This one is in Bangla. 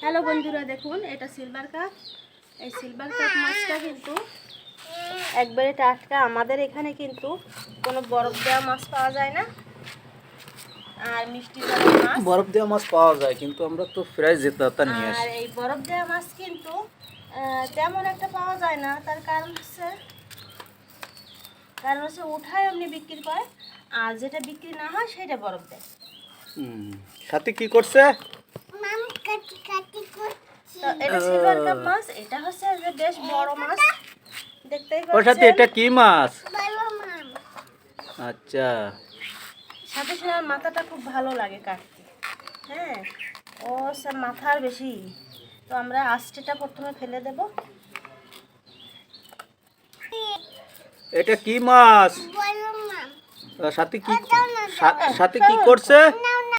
হ্যালো বন্ধুরা, দেখুন এটা সিলভার কাপ। এই সিলভার কাপ মাছটা কিন্তু একবারে টাটকা। আমাদের এখানে কিন্তু কোনো বরফ দেওয়া মাছ পাওয়া যায় না, আর মিষ্টি জলের মাছ বরফ দেওয়া মাছ পাওয়া যায়, কিন্তু আমরা তো ফ্রেশ যেটা নিয়ে আর আসি। এই বরফ দেওয়া মাছ কিন্তু তেমন একটা পাওয়া যায় না। তার কারণ হচ্ছে উঠায় এমনি বিক্রি করে, আর যেটা বিক্রি না হয় সেটা বরফ দেয়। সাথে কি করছে? তো এটা সিলভার কাপ মাছ, এটা হচ্ছে যে বেশ বড় মাছ, দেখতেই ওর সাথে পাচ্ছেন। এটা কি মাছ? আচ্ছা, সাথে সাথে মাথাটা খুব ভালো লাগে কাটতে। হ্যাঁ, ও সব মাথার বেশি। তো আমরা আস্তেটা প্রথমে ফেলে দেব। এটা কি মাছ? সাথে কি সাথে কি করছে?